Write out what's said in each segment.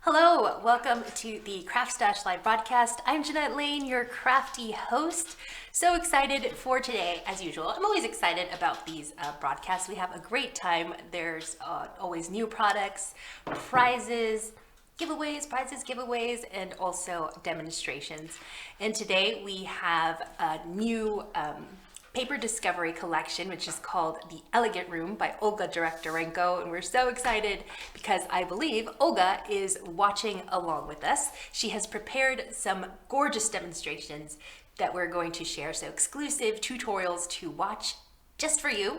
Hello, welcome to the CraftStash live broadcast. I'm Jeanette Lane, your crafty host. So excited for today, as usual. I'm always excited about these broadcasts. We have a great time. There's always new products, prizes, giveaways, and also demonstrations. And today we have a new paper discovery collection, which is called The Elegant Room by Olga Direktorenko. And we're so excited because I believe Olga is watching along with us. She has prepared some gorgeous demonstrations that we're going to share. So exclusive tutorials to watch just for you.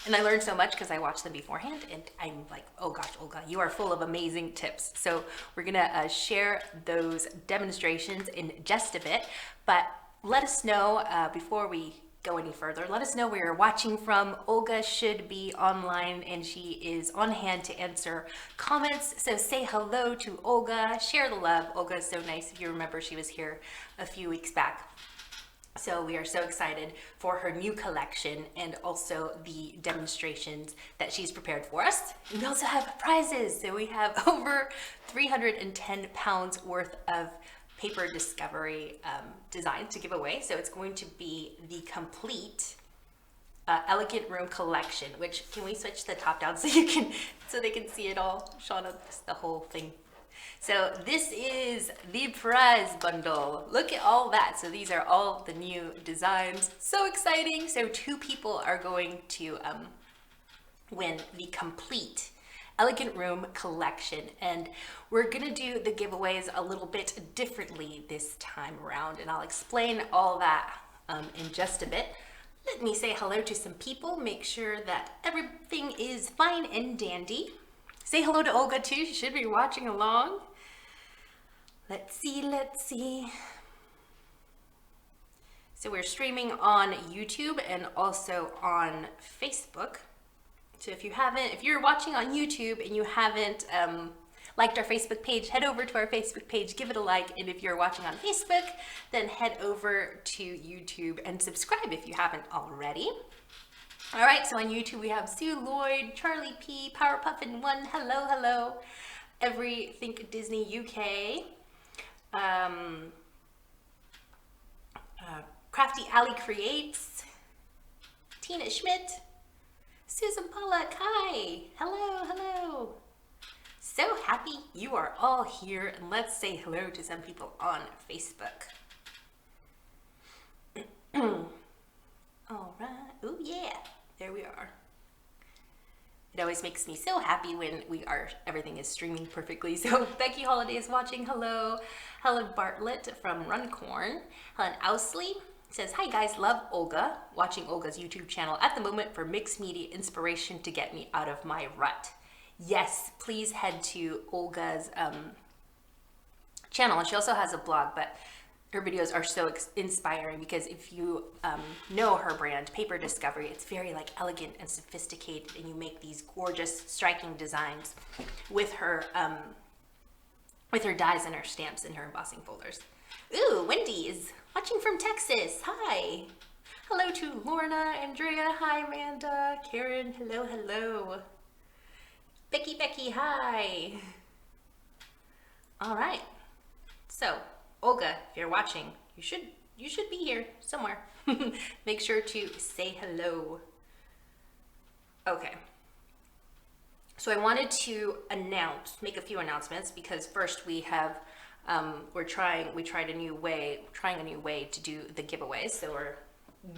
And I learned so much because I watched them beforehand and I'm like, oh gosh, Olga, you are full of amazing tips. So we're gonna share those demonstrations in just a bit, but let us know before we go any further. Let us know where you're watching from. Olga should be online and she is on hand to answer comments. So say hello to Olga, share the love. Olga is so nice. If you remember, she was here a few weeks back. So we are so excited for her new collection and also the demonstrations that she's prepared for us. And we also have prizes. So we have over 310 pounds worth of paper discovery designs to give away. So it's going to be the complete Elegant Room collection, which, can we switch the top down so they can see it all? Shauna, the whole thing. So this is the prize bundle. Look at all that. So these are all the new designs. So exciting. So 2 people are going to win the complete Elegant Room collection, and we're gonna do the giveaways a little bit differently this time around, and I'll explain all that in just a bit. Let me say hello to some people, make sure that everything is fine and dandy. Say hello to Olga too, she should be watching along. Let's see. So we're streaming on YouTube and also on Facebook. So if you're watching on YouTube and you haven't liked our Facebook page, head over to our Facebook page, give it a like. And if you're watching on Facebook, then head over to YouTube and subscribe if you haven't already. All right, so on YouTube, we have Sue Lloyd, Charlie P, Powerpuffin1, hello. Everything Disney UK, Crafty Alley Creates, Tina Schmidt, Susan Pollock, hi, hello. So happy you are all here, and let's say hello to some people on Facebook. All right, oh yeah, there we are. It always makes me so happy when everything is streaming perfectly. So Becky Holiday is watching, hello. Helen Bartlett from Runcorn, Helen Ousley says, hi guys, love Olga, watching Olga's YouTube channel at the moment for mixed media inspiration to get me out of my rut. Yes, please head to Olga's channel. And she also has a blog, but her videos are so inspiring because if you know her brand, Paper Discovery, it's very like elegant and sophisticated, and you make these gorgeous, striking designs with her dies and her stamps and her embossing folders. Ooh, Wendy is watching from Texas. Hi. Hello to Lorna, Andrea. Hi, Amanda. Karen. Hello. Becky. Hi. All right. So, Olga, if you're watching, you should be here somewhere. Make sure to say hello. Okay. So I wanted to make a few announcements because first we have we're trying a new way to do the giveaways. So we're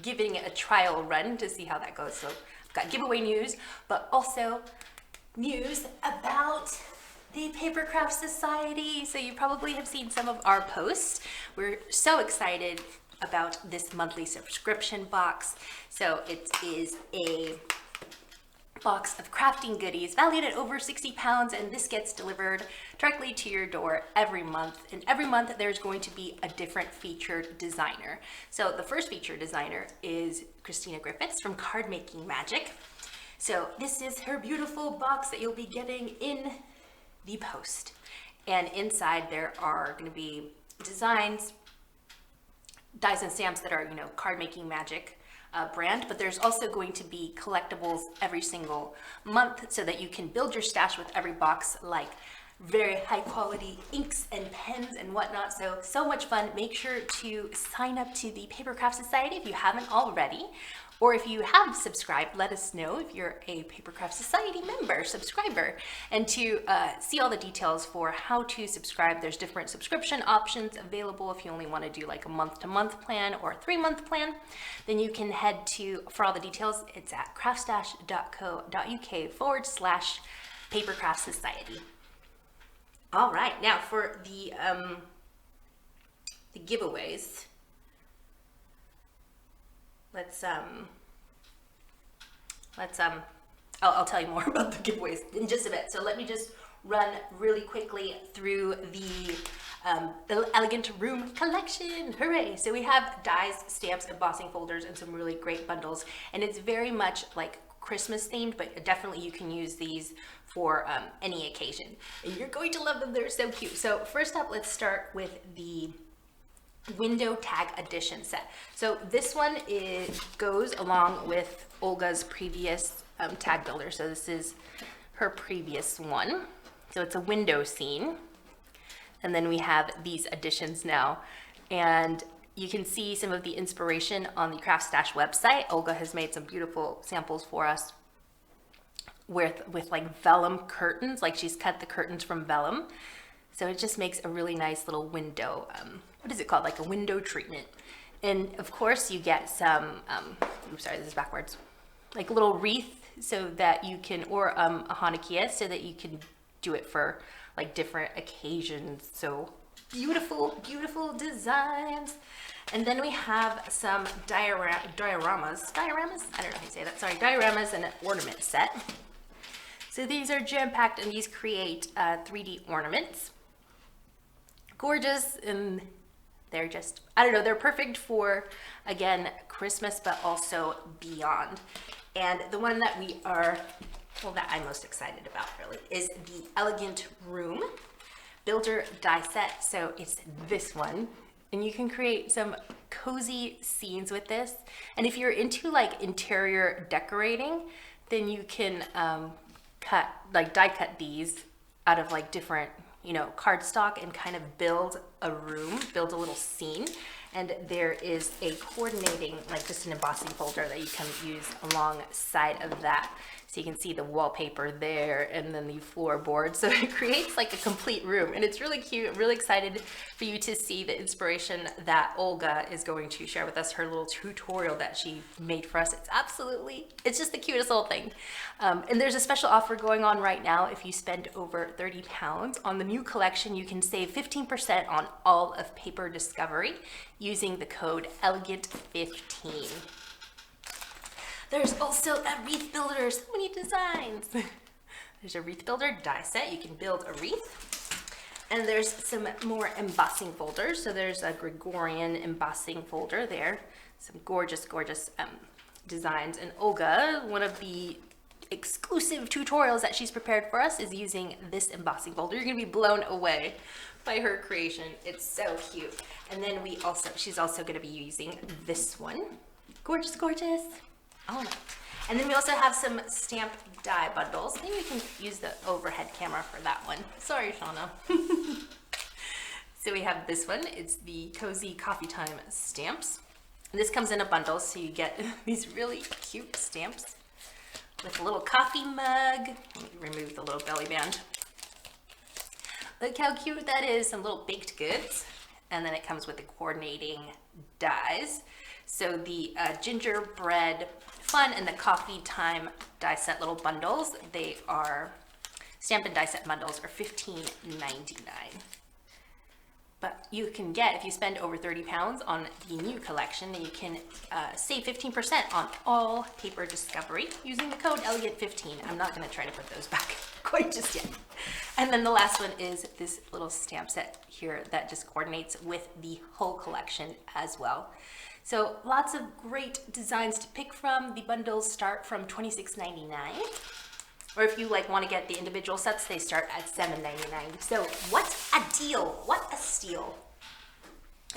giving it a trial run to see how that goes. So I've got giveaway news, but also news about the Papercraft Society. So you probably have seen some of our posts. We're so excited about this monthly subscription box. So it is a box of crafting goodies valued at over 60 pounds, and this gets delivered directly to your door every month. And every month there's going to be a different featured designer. So the first featured designer is Christina Griffiths from Card Making Magic. So this is her beautiful box that you'll be getting in the post. And inside there are going to be designs, dies and stamps that are, Card Making Magic brand, but there's also going to be collectibles every single month so that you can build your stash with every box, like very high quality inks and pens and whatnot. So much fun. Make sure to sign up to the Papercraft Society if you haven't already. Or if you have subscribed, let us know if you're a Papercraft Society member, subscriber. And to see all the details for how to subscribe, there's different subscription options available. If you only want to do like a month-to-month plan or a 3-month plan, then you can head to, for all the details, it's at craftstash.co.uk/Papercraft Society. All right, now for the giveaways. I'll tell you more about the giveaways in just a bit. So let me just run really quickly through the Elegant Room collection. Hooray! So we have dies, stamps, embossing folders, and some really great bundles. And it's very much like Christmas themed, but definitely you can use these for any occasion. And you're going to love them. They're so cute. So first up, let's start with the window tag edition set. So this one goes along with Olga's previous tag builder. So this is her previous one. So it's a window scene. And then we have these additions now. And you can see some of the inspiration on the CraftStash website. Olga has made some beautiful samples for us with like vellum curtains. Like she's cut the curtains from vellum. So it just makes a really nice little window, what is it called? Like a window treatment. And of course you get some, oops, sorry, this is backwards, like a little wreath so that you can, or a Hanukkah, so that you can do it for like different occasions. So beautiful, beautiful designs. And then we have some dioramas, I don't know how you say that, sorry, dioramas and an ornament set. So these are jam-packed and these create 3D ornaments. Gorgeous, and they're just, I don't know, they're perfect for, again, Christmas, but also beyond. And the one that we are, well, that I'm most excited about really is the Elegant Room Builder die set. So it's this one, and you can create some cozy scenes with this. And if you're into like interior decorating, then you can die cut these out of like different, you know, cardstock and kind of build a room, build a little scene. And there is a coordinating, like just an embossing folder that you can use alongside of that. So you can see the wallpaper there and then the floorboard. So it creates like a complete room, and it's really cute. I'm really excited for you to see the inspiration that Olga is going to share with us, her little tutorial that she made for us. It's just the cutest little thing. And there's a special offer going on right now. If you spend over 30 pounds on the new collection, you can save 15% on all of Paper Discovery using the code ELEGANT15. There's also a wreath builder, so many designs. There's a wreath builder die set, you can build a wreath. And there's some more embossing folders. So there's a Gregorian embossing folder there. Some gorgeous, gorgeous designs. And Olga, one of the exclusive tutorials that she's prepared for us is using this embossing folder. You're gonna be blown away by her creation. It's so cute. And then she's also gonna be using this one. Gorgeous, gorgeous. Oh no. And then we also have some stamped die bundles. Maybe we can use the overhead camera for that one. Sorry, Shauna. So we have this one. It's the Cozy Coffee Time stamps. And this comes in a bundle, so you get these really cute stamps with a little coffee mug. Let me remove the little belly band. Look how cute that is. Some little baked goods. And then it comes with the coordinating dies. So the gingerbread fun and the coffee time die set little bundles, they are stamped and die set bundles are $15.99. But you can get, if you spend over 30 pounds on the new collection, then you can save 15% on all Paper Discovery using the code ELEGANT15. I'm not going to try to put those back quite just yet. And then the last one is this little stamp set here that just coordinates with the whole collection as well. So lots of great designs to pick from. The bundles start from $26.99. Or if you like want to get the individual sets, they start at $7.99. So what a deal, what a steal.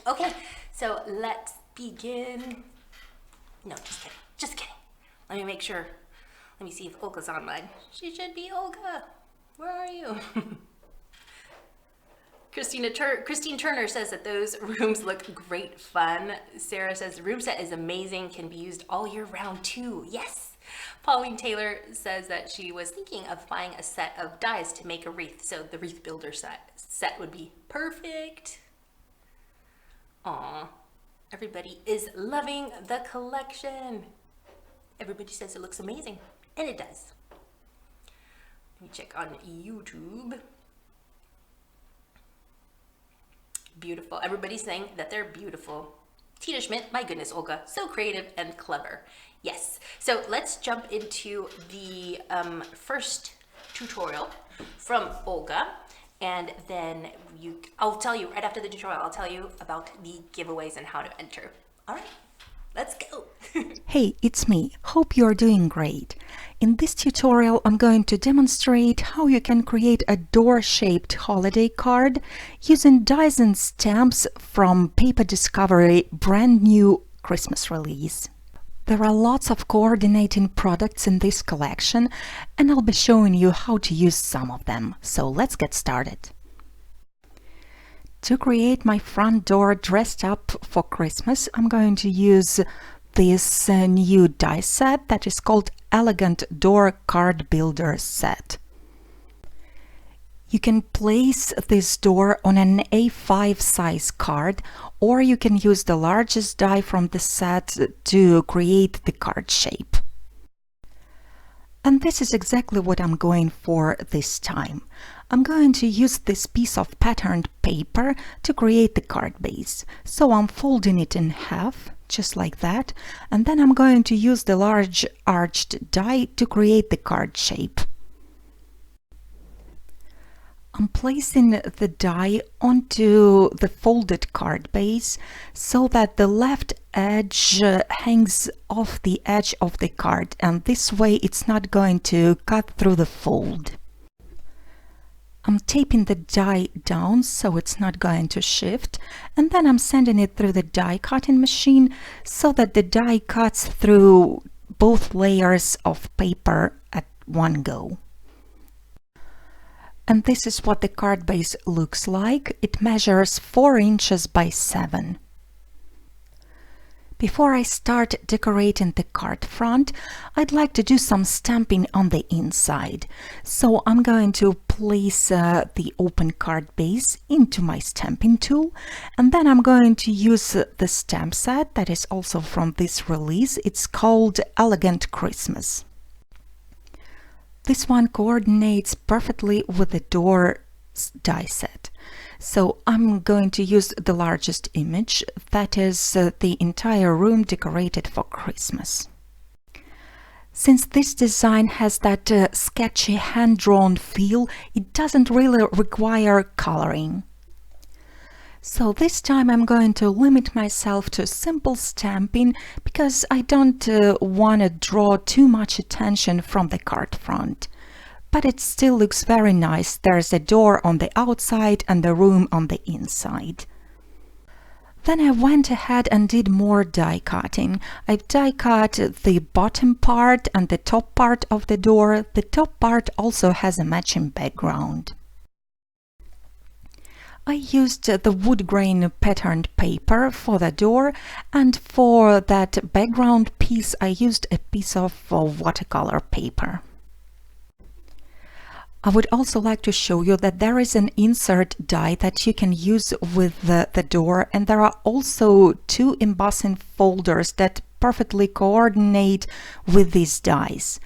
Okay, so let's begin. No, just kidding. Let me make sure, let me see if Olga's online. She should be Olga. Where are you? Christine Turner says that those rooms look great fun. Sarah says the room set is amazing, can be used all year round too. Yes. Pauline Taylor says that she was thinking of buying a set of dies to make a wreath, so the wreath builder set would be perfect. Aw, everybody is loving the collection. Everybody says it looks amazing, and it does. Let me check on YouTube. Beautiful. Everybody's saying that they're beautiful. Tina Schmidt, my goodness, Olga, so creative and clever. Yes. So let's jump into the first tutorial from Olga, and then I'll tell you right after the tutorial. I'll tell you about the giveaways and how to enter. All right. Let's go! Hey, it's me. Hope you are doing great. In this tutorial, I'm going to demonstrate how you can create a door-shaped holiday card using dies and stamps from Paper Discovery brand new Christmas release. There are lots of coordinating products in this collection, and I'll be showing you how to use some of them. So let's get started. To create my front door dressed up for Christmas, I'm going to use this new die set that is called Elegant Door Card Builder Set. You can place this door on an A5 size card, or you can use the largest die from the set to create the card shape. And this is exactly what I'm going for this time. I'm going to use this piece of patterned paper to create the card base. So I'm folding it in half, just like that, and then I'm going to use the large arched die to create the card shape. I'm placing the die onto the folded card base so that the left edge hangs off the edge of the card, and this way it's not going to cut through the fold. I'm taping the die down so it's not going to shift, and then I'm sending it through the die cutting machine so that the die cuts through both layers of paper at one go. And this is what the card base looks like. It measures 4 inches by 7. Before I start decorating the card front, I'd like to do some stamping on the inside. So I'm going to place the open card base into my stamping tool, and then I'm going to use the stamp set that is also from this release. It's called Elegant Christmas. This one coordinates perfectly with the door die set. So I'm going to use the largest image, that is the entire room decorated for Christmas. Since this design has that sketchy hand-drawn feel, it doesn't really require coloring. So this time I'm going to limit myself to simple stamping because I don't want to draw too much attention from the card front. But it still looks very nice. There's a door on the outside and the room on the inside. Then I went ahead and did more die cutting. I've die cut the bottom part and the top part of the door. The top part also has a matching background. I used the wood grain patterned paper for the door, and for that background piece I used a piece of watercolor paper. I would also like to show you that there is an insert die that you can use with the door, and there are also 2 embossing folders that perfectly coordinate with these dies.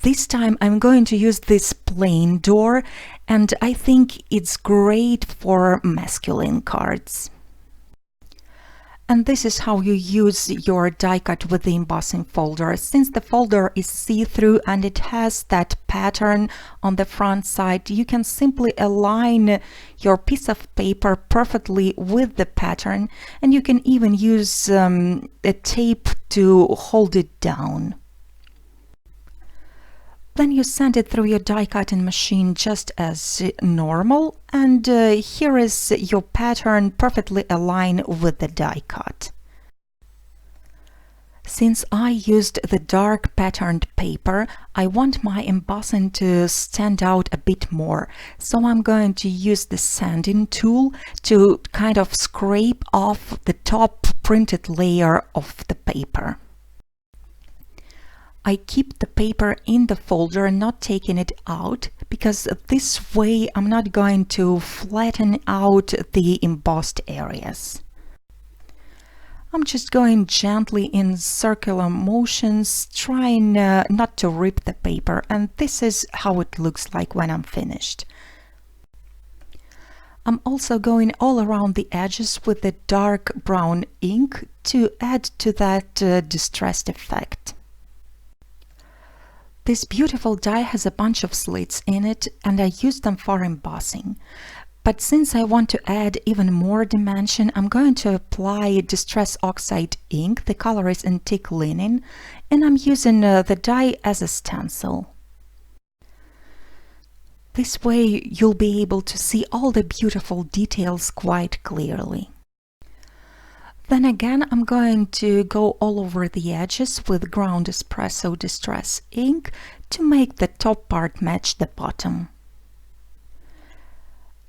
This time I'm going to use this plain door, and I think it's great for masculine cards. And this is how you use your die cut with the embossing folder. Since the folder is see-through and it has that pattern on the front side, you can simply align your piece of paper perfectly with the pattern, and you can even use a tape to hold it down. Then you send it through your die cutting machine just as normal, and here is your pattern perfectly aligned with the die cut. Since I used the dark patterned paper, I want my embossing to stand out a bit more. So I'm going to use the sanding tool to kind of scrape off the top printed layer of the paper. I keep the paper in the folder, not taking it out, because this way I'm not going to flatten out the embossed areas. I'm just going gently in circular motions, trying not to rip the paper, and this is how it looks like when I'm finished. I'm also going all around the edges with the dark brown ink to add to that distressed effect. This beautiful die has a bunch of slits in it, and I use them for embossing. But since I want to add even more dimension, I'm going to apply Distress Oxide ink. The color is Antique Linen, and I'm using the die as a stencil. This way you'll be able to see all the beautiful details quite clearly. Then again, I'm going to go all over the edges with Ground Espresso Distress ink to make the top part match the bottom.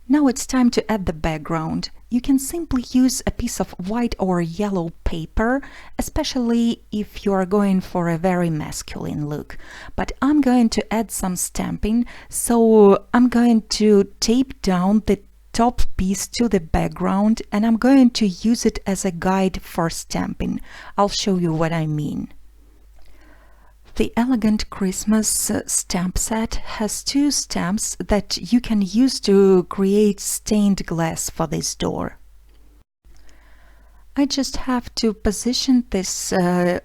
Now it's time to add the background. You can simply use a piece of white or yellow paper, especially if you are going for a very masculine look. But I'm going to add some stamping, so I'm going to tape down the top piece to the background, and I'm going to use it as a guide for stamping. I'll show you what I mean. The Elegant Christmas stamp set has two stamps that you can use to create stained glass for this door. I just have to position this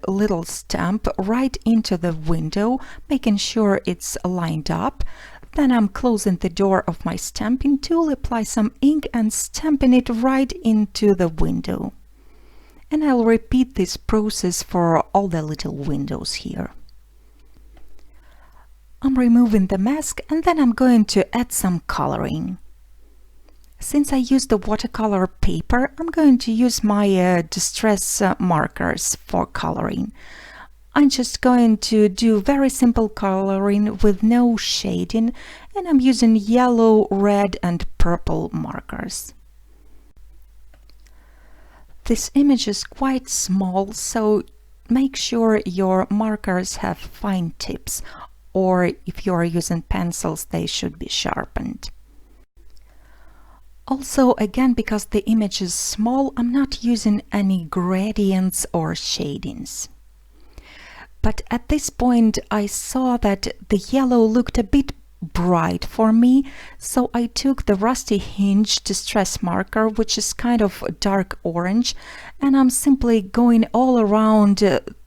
little stamp right into the window, making sure it's lined up. Then I'm closing the door of my stamping tool, apply some ink and stamping it right into the window. And I'll repeat this process for all the little windows here. I'm removing the mask, and then I'm going to add some coloring. Since I used the watercolor paper, I'm going to use my distress markers for coloring. I'm just going to do very simple coloring with no shading, and I'm using yellow, red and purple markers. This image is quite small, so make sure your markers have fine tips, or if you are using pencils, they should be sharpened. Also, again, because the image is small, I'm not using any gradients or shadings. But at this point, I saw that the yellow looked a bit bright for me, so I took the Rusty Hinge Distress marker, which is kind of dark orange, and I'm simply going all around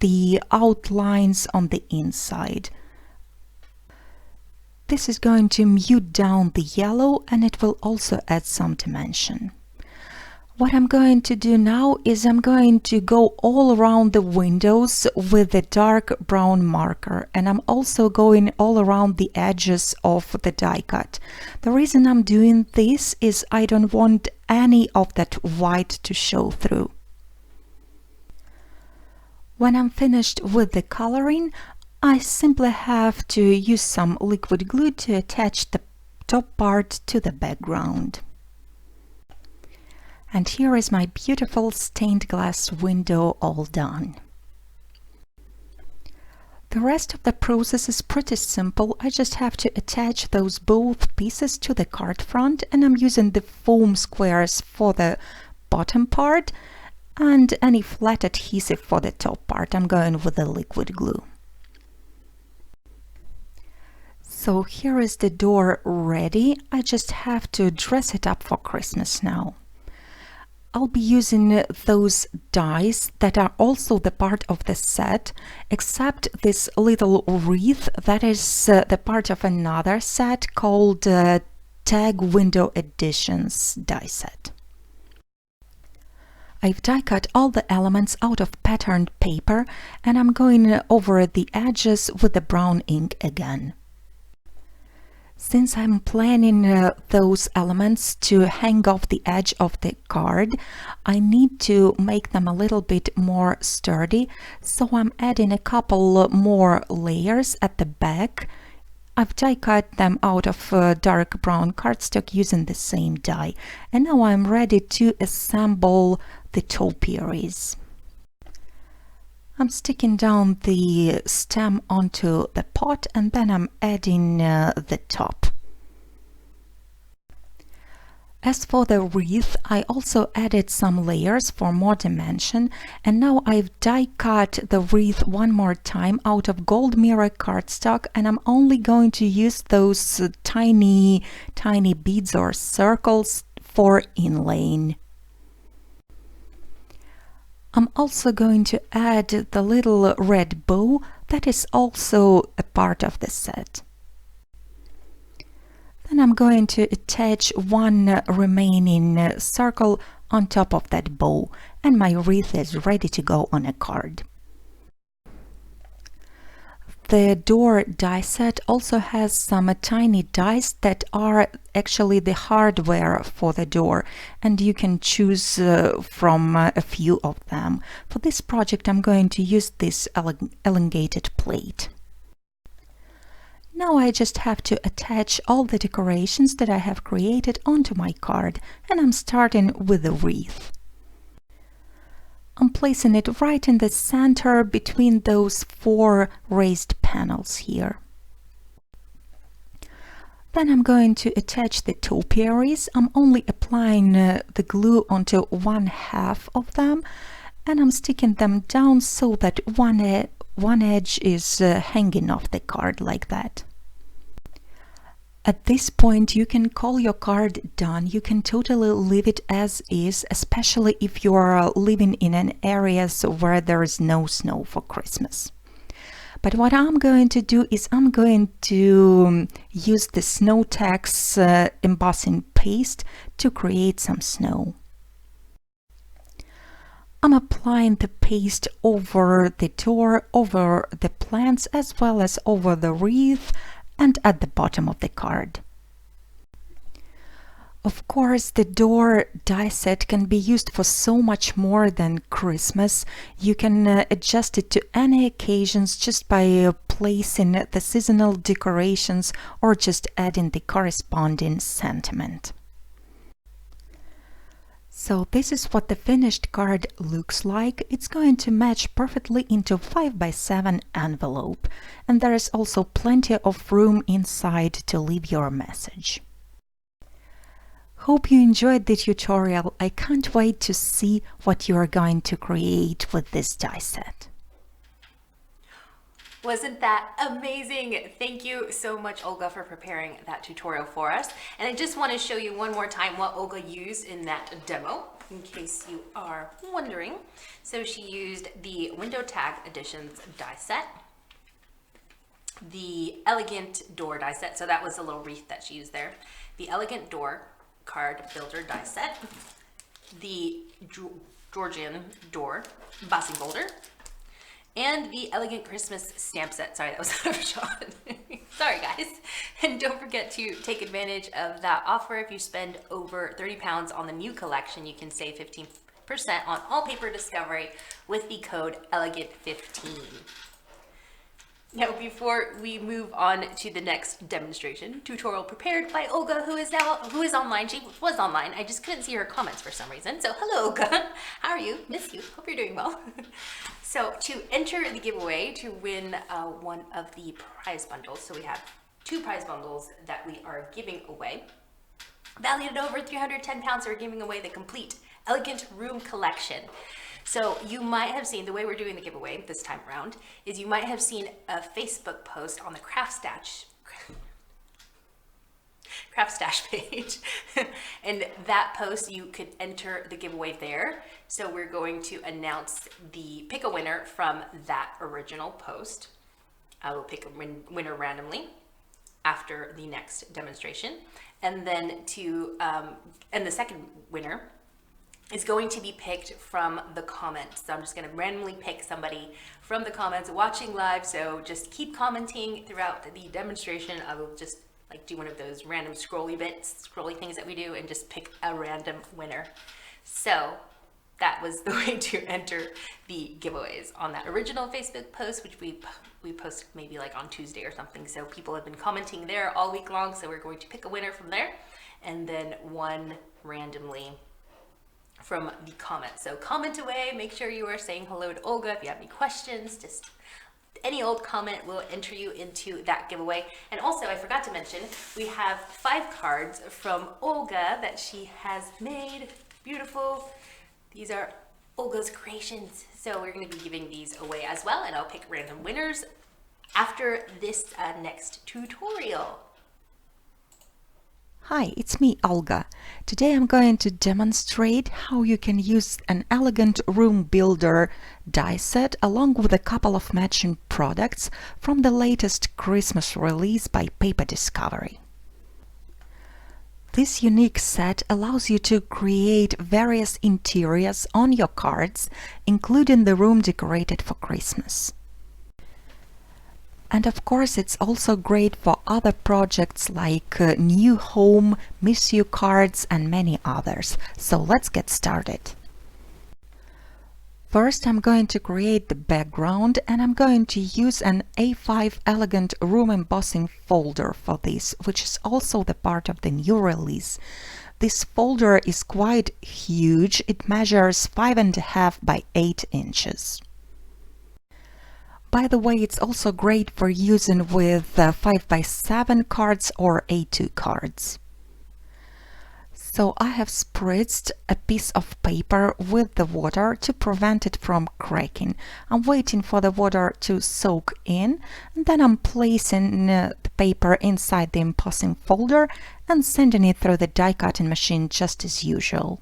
the outlines on the inside. This is going to mute down the yellow, and it will also add some dimension. What I'm going to do now is I'm going to go all around the windows with the dark brown marker, and I'm also going all around the edges of the die cut. The reason I'm doing this is I don't want any of that white to show through. When I'm finished with the coloring, I simply have to use some liquid glue to attach the top part to the background. And here is my beautiful stained glass window all done. The rest of the process is pretty simple. I just have to attach those both pieces to the card front, and I'm using the foam squares for the bottom part and any flat adhesive for the top part. I'm going with the liquid glue. So here is the door ready. I just have to dress it up for Christmas now. I'll be using those dies that are also the part of the set, except this little wreath that is the part of another set called Tag Window Editions die set. I've die cut all the elements out of patterned paper, and I'm going over the edges with the brown ink again. Since I'm planning those elements to hang off the edge of the card, I need to make them a little bit more sturdy, so I'm adding a couple more layers at the back. I've die cut them out of dark brown cardstock using the same die, and now I'm ready to assemble the topiaries. I'm sticking down the stem onto the pot, and then I'm adding the top. As for the wreath, I also added some layers for more dimension, and now I've die cut the wreath one more time out of gold mirror cardstock, and I'm only going to use those tiny beads or circles for inlaying. I'm also going to add the little red bow that is also a part of the set. Then I'm going to attach one remaining circle on top of that bow, and my wreath is ready to go on a card. The door die set also has some tiny dies that are actually the hardware for the door, and you can choose from a few of them. For this project I'm going to use this elongated plate. Now I just have to attach all the decorations that I have created onto my card, and I'm starting with the wreath. I'm placing it right in the center between those 4 raised panels here. Then I'm going to attach the topiaries. I'm only applying the glue onto one half of them, and I'm sticking them down so that one edge is hanging off the card like that. At this point you can call your card done. You can totally leave it as is, especially if you are living in an area where there is no snow for Christmas. But what I'm going to do is I'm going to use the Snow Tax embossing paste to create some snow. I'm applying the paste over the door, over the plants, as well as over the wreath and at the bottom of the card. Of course, the door die set can be used for so much more than Christmas. You can adjust it to any occasions just by placing the seasonal decorations or just adding the corresponding sentiment. So this is what the finished card looks like. It's going to match perfectly into 5x7 envelope, and there is also plenty of room inside to leave your message. Hope you enjoyed the tutorial. I can't wait to see what you are going to create with this die set. Wasn't that amazing? Thank you so much, Olga, for preparing that tutorial for us. And I just want to show you one more time what Olga used in that demo, in case you are wondering. So she used the Window Tag Editions die set, the Elegant Door die set, so that was a little wreath that she used there, the Elegant Door Card Builder die set, the Georgian Door embossing folder, and the Elegant Christmas stamp set. Sorry, that was out of shot. Sorry, guys. And don't forget to take advantage of that offer. If you spend over 30 pounds on the new collection, you can save 15% on all paper discovery with the code ELEGANT15. Now, before we move on to the next demonstration, tutorial prepared by Olga, who is online. She was online. I just couldn't see her comments for some reason. So hello, Olga. How are you? Miss you. Hope you're doing well. So to enter the giveaway to win one of the prize bundles, so we have 2 prize bundles that we are giving away. Valued at over 310 pounds, we're giving away the complete Elegant Room Collection. So you might have seen, the way we're doing the giveaway this time around is you might have seen a Facebook post on the CraftStash page. And that post, you could enter the giveaway there. So we're going to announce pick a winner from that original post. I will pick a winner randomly after the next demonstration. And then and the second winner is going to be picked from the comments. So I'm just going to randomly pick somebody from the comments watching live. So just keep commenting throughout the demonstration. I will just like do one of those random scrolly things that we do and just pick a random winner. So that was the way to enter the giveaways on that original Facebook post, which we posted maybe like on Tuesday or something. So people have been commenting there all week long. So we're going to pick a winner from there and then one randomly from the comments. So comment away, make sure you are saying hello to Olga. If you have any questions, just any old comment will enter you into that giveaway. And also, I forgot to mention, we have 5 cards from Olga that she has made. Beautiful. These are Olga's creations. So we're going to be giving these away as well, and I'll pick random winners after this next tutorial. Hi, it's me, Olga. Today I'm going to demonstrate how you can use an elegant room builder die set along with a couple of matching products from the latest Christmas release by Paper Discovery. This unique set allows you to create various interiors on your cards, including the room decorated for Christmas. And of course, it's also great for other projects like new home, miss you cards, and many others. So let's get started. First, I'm going to create the background, and I'm going to use an A5 elegant room embossing folder for this, which is also the part of the new release. This folder is quite huge. It measures 5.5 by 8 inches. By the way, it's also great for using with 5 by 7 cards or A2 cards. So I have spritzed a piece of paper with the water to prevent it from cracking. I'm waiting for the water to soak in, and then I'm placing the paper inside the embossing folder and sending it through the die cutting machine just as usual.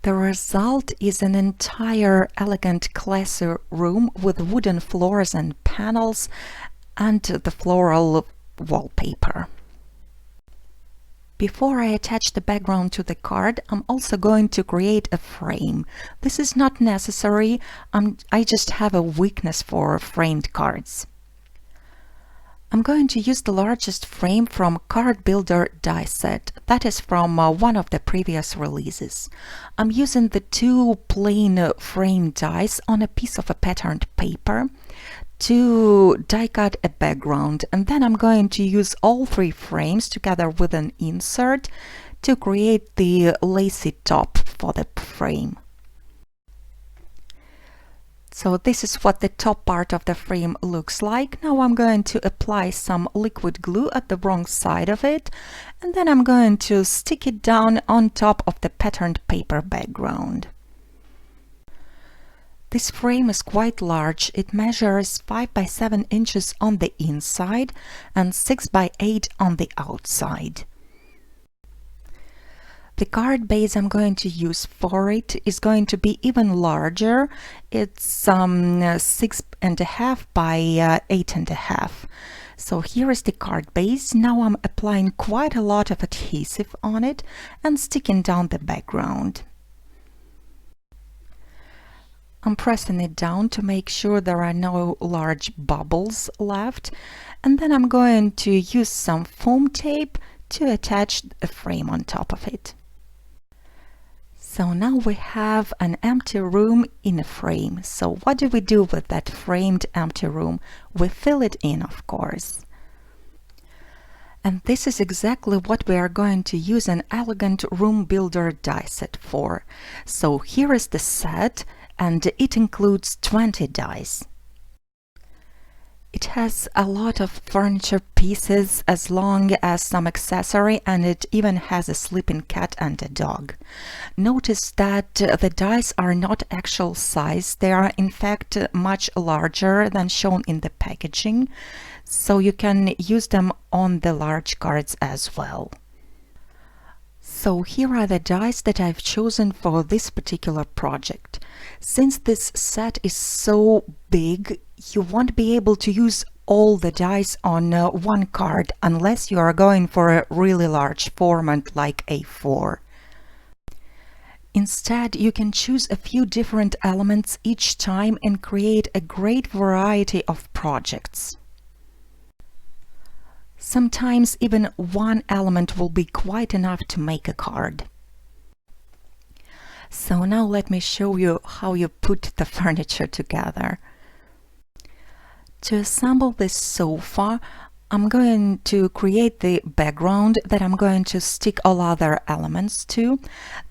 The result is an entire elegant classy room with wooden floors and panels and the floral wallpaper. Before I attach the background to the card, I'm also going to create a frame. This is not necessary, I just have a weakness for framed cards. I'm going to use the largest frame from Card Builder die set, that is from one of the previous releases. I'm using the 2 plain frame dies on a piece of a patterned paper to die cut a background, and then I'm going to use all 3 frames together with an insert to create the lacy top for the frame. So this is what the top part of the frame looks like. Now I'm going to apply some liquid glue at the wrong side of it, and then I'm going to stick it down on top of the patterned paper background. This frame is quite large. It measures 5 by 7 inches on the inside and 6 by 8 on the outside. The card base I'm going to use for it is going to be even larger. It's 6.5 by 8.5. So here is the card base. Now I'm applying quite a lot of adhesive on it and sticking down the background. I'm pressing it down to make sure there are no large bubbles left, and then I'm going to use some foam tape to attach a frame on top of it. So now we have an empty room in a frame. So what do we do with that framed empty room? We fill it in, of course. And this is exactly what we are going to use an elegant room builder die set for. So here is the set, and it includes 20 dies. It has a lot of furniture pieces as long as some accessory, and it even has a sleeping cat and a dog. Notice that the dies are not actual size. They are in fact much larger than shown in the packaging, so you can use them on the large cards as well. So here are the dies that I've chosen for this particular project. Since this set is so big, you won't be able to use all the dies on one card unless you are going for a really large format like A4. Instead, you can choose a few different elements each time and create a great variety of projects. Sometimes even one element will be quite enough to make a card. So now let me show you how you put the furniture together. To assemble this sofa, I'm going to create the background that I'm going to stick all other elements to.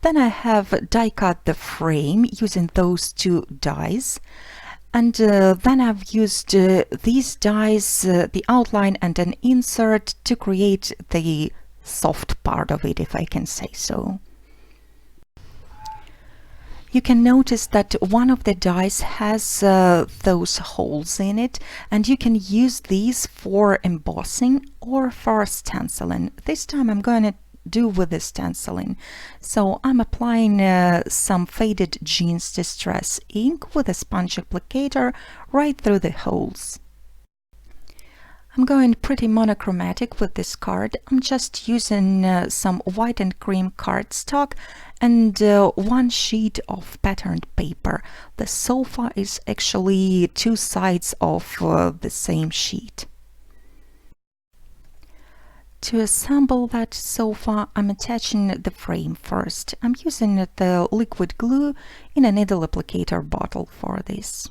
Then I have die cut the frame using those two dies. And then I've used these dies, the outline and an insert to create the soft part of it, if I can say so. You can notice that one of the dies has those holes in it, and you can use these for embossing or for stenciling. This time I'm going to do with the stenciling. So I'm applying some faded jeans distress ink with a sponge applicator right through the holes. I'm going pretty monochromatic with this card. I'm just using some white and cream cardstock and one sheet of patterned paper. The sofa is actually two sides of the same sheet. To assemble that sofa, I'm attaching the frame first. I'm using the liquid glue in a needle applicator bottle for this.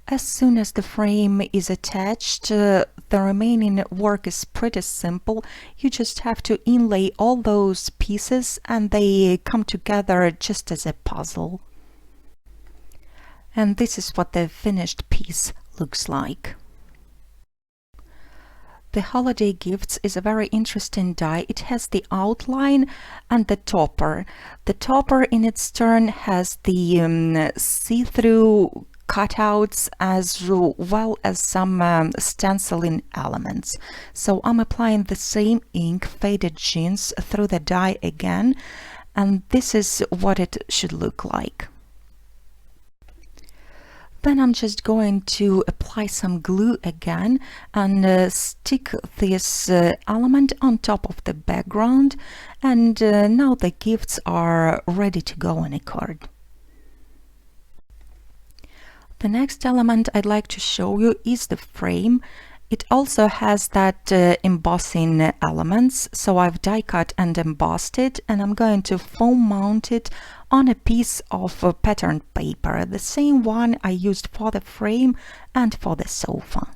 As soon as the frame is attached, the remaining work is pretty simple. You just have to inlay all those pieces and they come together just as a puzzle. And this is what the finished piece looks like. The Holiday Gifts is a very interesting die. It has the outline and the topper. The topper in its turn has the see-through cutouts as well as some stenciling elements. So I'm applying the same ink, faded jeans, through the die again, and this is what it should look like. Then I'm just going to apply some glue again and stick this element on top of the background, and now the gifts are ready to go on a card. The next element I'd like to show you is the frame. It also has that embossing elements, so I've die cut and embossed it, and I'm going to foam mount it on a piece of patterned paper, the same one I used for the frame and for the sofa.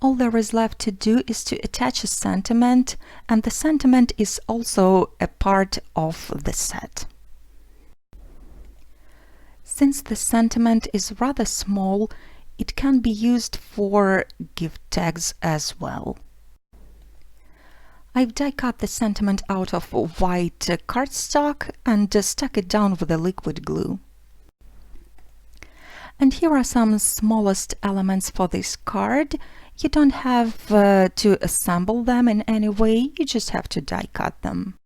All there is left to do is to attach a sentiment, and the sentiment is also a part of the set. Since the sentiment is rather small, it can be used for gift tags as well. I've die cut the sentiment out of white cardstock and stuck it down with a liquid glue. And here are some smallest elements for this card. You don't have to assemble them in any way, you just have to die cut them.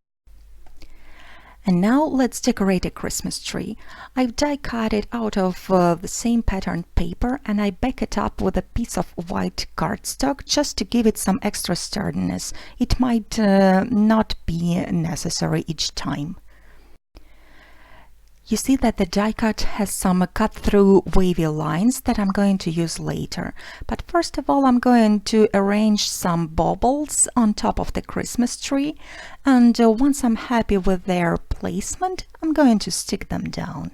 And now let's decorate a Christmas tree. I've die cut it out of the same patterned paper, and I back it up with a piece of white cardstock just to give it some extra sturdiness. It might not be necessary each time. You see that the die cut has some cut-through wavy lines that I'm going to use later. But first of all, I'm going to arrange some baubles on top of the Christmas tree, and once I'm happy with their placement, I'm going to stick them down.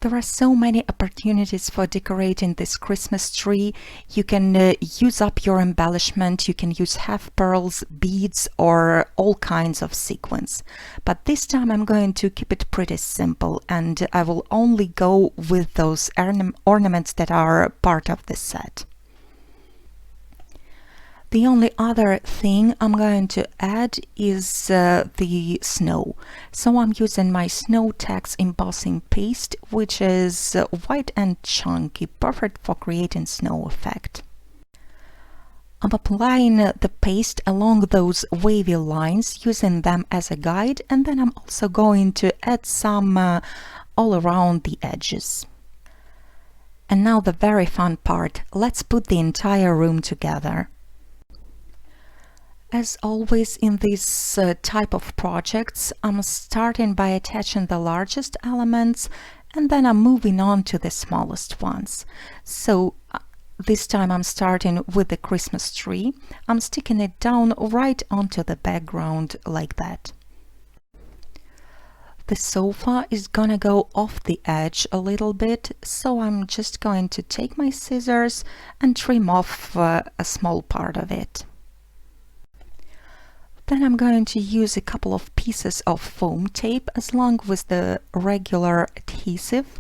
There are so many opportunities for decorating this Christmas tree. You can use up your embellishment, you can use half pearls, beads, or all kinds of sequins. But this time I'm going to keep it pretty simple, and I will only go with those ornaments that are part of the set. The only other thing I'm going to add is the snow. So I'm using my Snow Tex embossing paste, which is white and chunky, perfect for creating snow effect. I'm applying the paste along those wavy lines, using them as a guide, and then I'm also going to add some all around the edges. And now the very fun part. Let's put the entire room together. As always in this type of projects, I'm starting by attaching the largest elements and then I'm moving on to the smallest ones. So this time I'm starting with the Christmas tree. I'm sticking it down right onto the background like that. The sofa is gonna go off the edge a little bit, so I'm just going to take my scissors and trim off a small part of it. Then I'm going to use a couple of pieces of foam tape along with the regular adhesive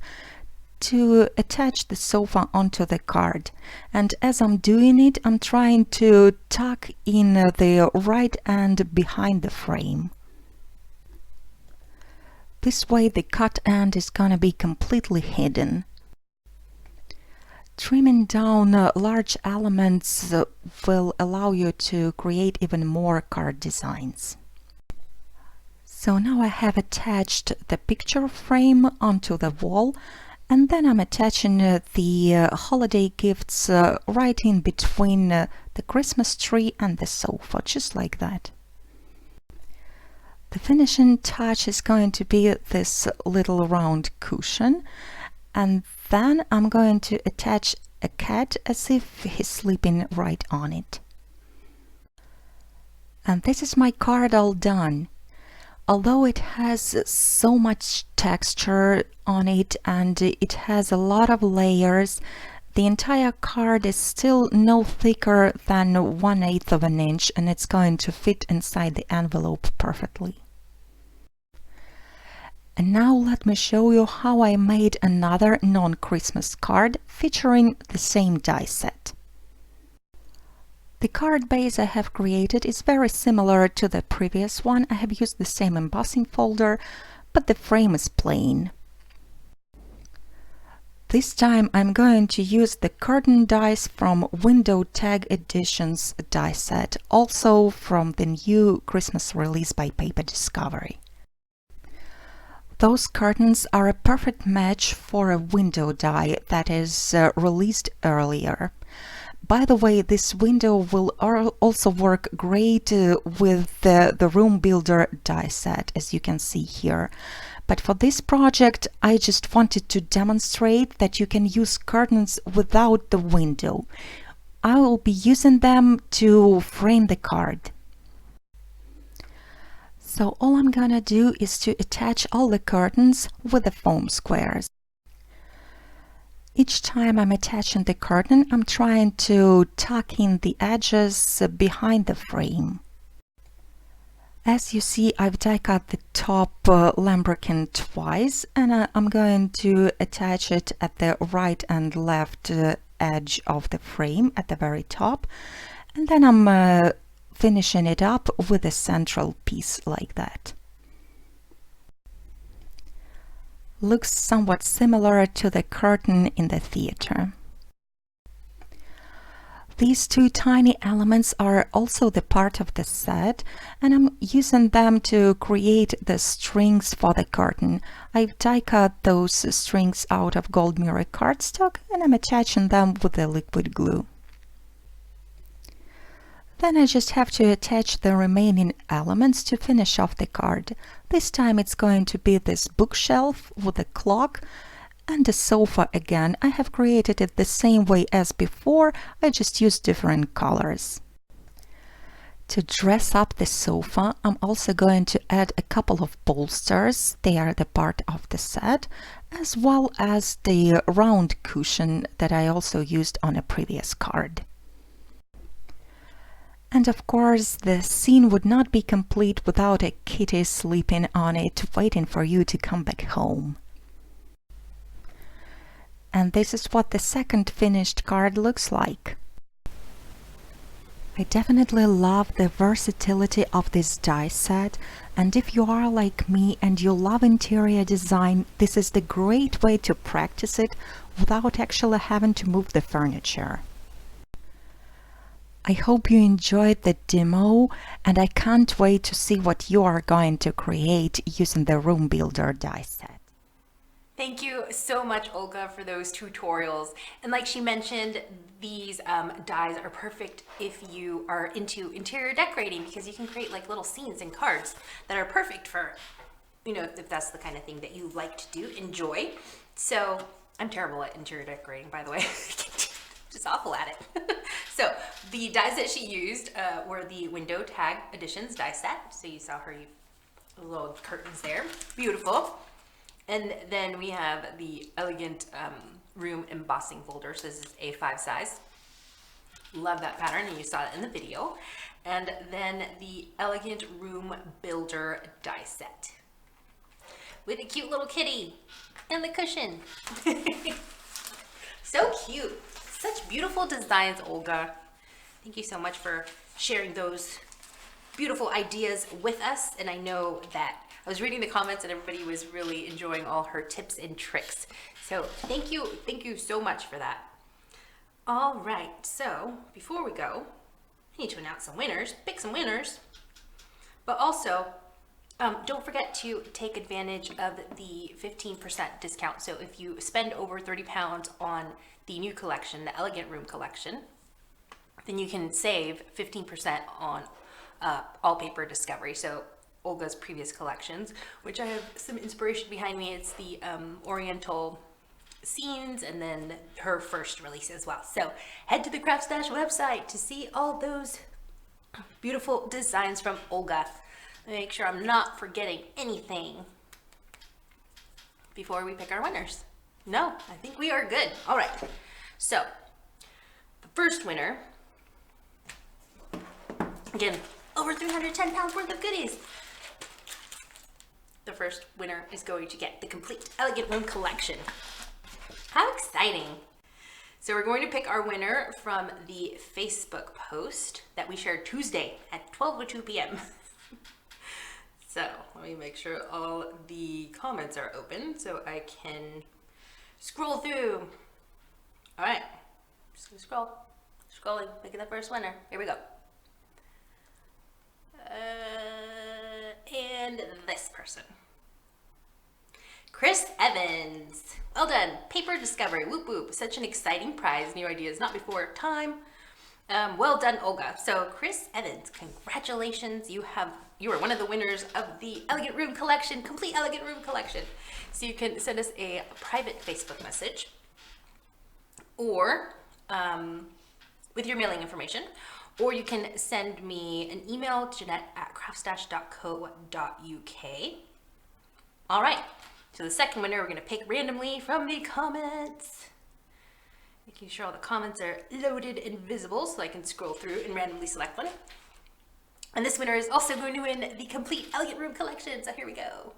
to attach the sofa onto the card. And as I'm doing it, I'm trying to tuck in the right end behind the frame. This way the cut end is gonna be completely hidden. Trimming down large elements will allow you to create even more card designs. So now I have attached the picture frame onto the wall, and then I'm attaching the holiday gifts right in between the Christmas tree and the sofa, just like that. The finishing touch is going to be this little round cushion, and then I'm going to attach a cat as if he's sleeping right on it. And this is my card all done. Although it has so much texture on it and it has a lot of layers, the entire card is still no thicker than 1/8 of an inch, and it's going to fit inside the envelope perfectly. And now let me show you how I made another non-Christmas card featuring the same die set. The card base I have created is very similar to the previous one. I have used the same embossing folder, but the frame is plain. This time I'm going to use the curtain dies from Window Tag Editions die set, also from the new Christmas release by Paper Discovery. Those curtains are a perfect match for a window die that is released earlier. By the way, this window will also work great with the Room Builder die set, as you can see here. But for this project, I just wanted to demonstrate that you can use curtains without the window. I will be using them to frame the card. So all I'm gonna do is to attach all the curtains with the foam squares. Each time I'm attaching the curtain, I'm trying to tuck in the edges behind the frame. As you see, I've die cut the top lambrequin twice, and I'm going to attach it at the right and left edge of the frame at the very top, and then I'm finishing it up with a central piece like that. Looks somewhat similar to the curtain in the theater. These two tiny elements are also the part of the set, and I'm using them to create the strings for the curtain. I've die cut those strings out of gold mirror cardstock, and I'm attaching them with the liquid glue. Then I just have to attach the remaining elements to finish off the card. This time it's going to be this bookshelf with a clock and a sofa again. I have created it the same way as before, I just used different colors. To dress up the sofa, I'm also going to add a couple of bolsters. They are the part of the set, as well as the round cushion that I also used on a previous card. And of course, the scene would not be complete without a kitty sleeping on it, waiting for you to come back home. And this is what the second finished card looks like. I definitely love the versatility of this die set, and if you are like me and you love interior design, this is the great way to practice it without actually having to move the furniture. I hope you enjoyed the demo, and I can't wait to see what you are going to create using the Room Builder die set. Thank you so much, Olga, for those tutorials. And like she mentioned, these dies are perfect if you are into interior decorating, because you can create like little scenes and cards that are perfect for, you know, if that's the kind of thing that you like to do, enjoy. So I'm terrible at interior decorating, by the way. Just awful at it. So the dies that she used were the Window Tag Editions die set. So you saw her little curtains there. Beautiful. And then we have the Elegant Room Embossing Folder. So this is A5 size. Love that pattern, and you saw it in the video. And then the Elegant Room Builder die set with a cute little kitty and the cushion. So cute. Such beautiful designs, Olga. Thank you so much for sharing those beautiful ideas with us. And I know that I was reading the comments and everybody was really enjoying all her tips and tricks. So thank you so much for that. All right, so before we go, I need to announce some winners, pick some winners, but also don't forget to take advantage of the 15% discount. So if you spend over 30 pounds on the new collection, the Elegant Room collection, then you can save 15% on all paper discovery. So Olga's previous collections, which I have some inspiration behind me. It's the Oriental scenes, and then her first release as well. So head to the CraftStash website to see all those beautiful designs from Olga. Make sure I'm not forgetting anything before we pick our winners. No, I think we are good. All right, so the first winner, again, over 310 pounds worth of goodies. The first winner is going to get the complete Elegant Room collection. How exciting. So we're going to pick our winner from the Facebook post that we shared Tuesday at 12:02 p.m. So let me make sure all the comments are open so I can scroll through. All right, just gonna scrolling, picking the first winner. Here we go. And this person, Chris Evans. Well done. Paper discovery. Whoop whoop. Such an exciting prize. New ideas not before time. Well done, Olga. So Chris Evans, congratulations. You are one of the winners of the Elegant Room collection, complete Elegant Room collection. So you can send us a private Facebook message or with your mailing information, or you can send me an email, Jeanette@craftstash.co.uk. All right, so the second winner we're gonna pick randomly from the comments. Making sure all the comments are loaded and visible so I can scroll through and randomly select one. And this winner is also going to win the complete Elegant Room collection, so here we go.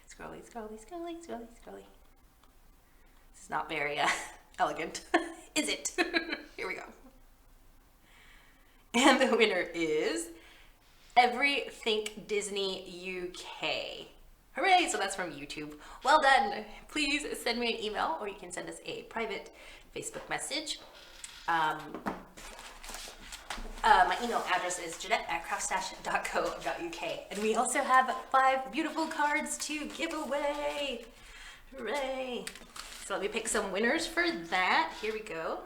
Scrolly, scrolly, scrolly, scrolly, scrolly. This is not very elegant, is it? Here we go. And the winner is Everythink Disney UK. Hooray! So that's from YouTube. Well done. Please send me an email, or you can send us a private Facebook message. My email address is Jeanette@craftstash.co.uk. And we also have 5 beautiful cards to give away. Hooray! So let me pick some winners for that. Here we go.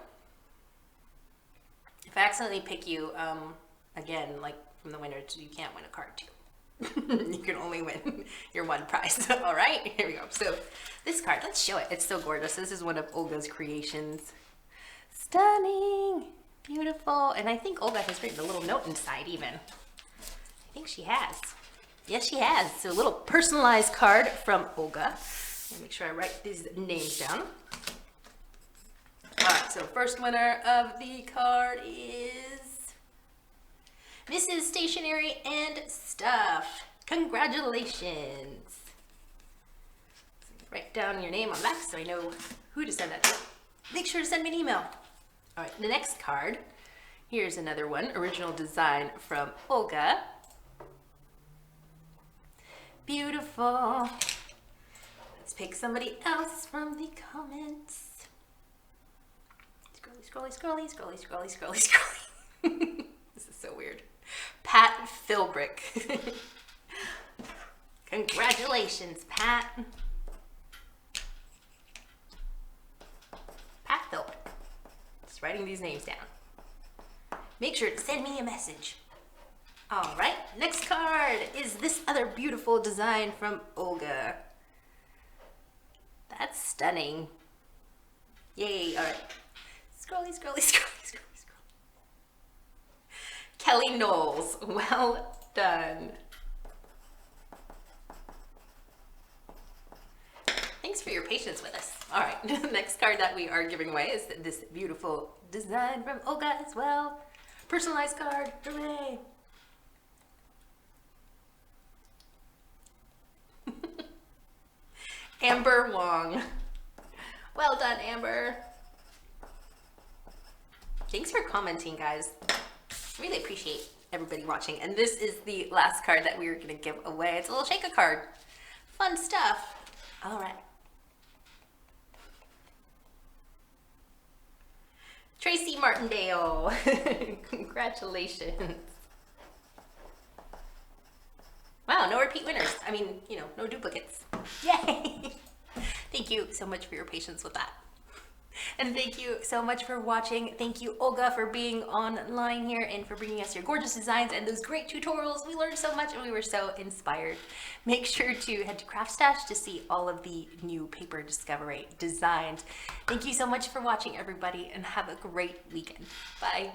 If I accidentally pick you, again, like from the winners, you can't win a card too. You can only win your one prize. All right, here we go. So this card, let's show it. It's so gorgeous. This is one of Olga's creations. Stunning, beautiful. And I think Olga has written a little note inside even. I think she has. Yes, she has. So a little personalized card from Olga. Let me make sure I write these names down. All right, so first winner of the card is Mrs. Stationery and Stuff. Congratulations. Write down your name on the back so I know who to send that to. Make sure to send me an email. All right, the next card. Here's another one, original design from Olga. Beautiful. Let's pick somebody else from the comments. Scrolly, scrolly, scrolly, scrolly, scrolly, scrolly. This is so weird. Pat Philbrick. Congratulations, Pat. Just writing these names down. Make sure to send me a message. All right, next card is this other beautiful design from Olga. That's stunning. Yay, all right. Scrolly, scrolly, scrolly, scrolly, scrolly. Kelly Knowles, well done. Thanks for your patience with us. All right, the next card that we are giving away is this beautiful design from Olga as well. Personalized card, hooray. Amber Wong. Well done, Amber. Thanks for commenting, guys. Really appreciate everybody watching. And this is the last card that we are gonna give away. It's a little shake a card. Fun stuff. All right. Tracy Martindale. Congratulations. Wow, no repeat winners. I mean, you know, no duplicates. Yay! Thank you so much for your patience with that. And thank you so much for watching. Thank you, Olga, for being online here and for bringing us your gorgeous designs and those great tutorials. We learned so much and we were so inspired. Make sure to head to CraftStash to see all of the new paper Discover designs. Thank you so much for watching, everybody, and have a great weekend. Bye.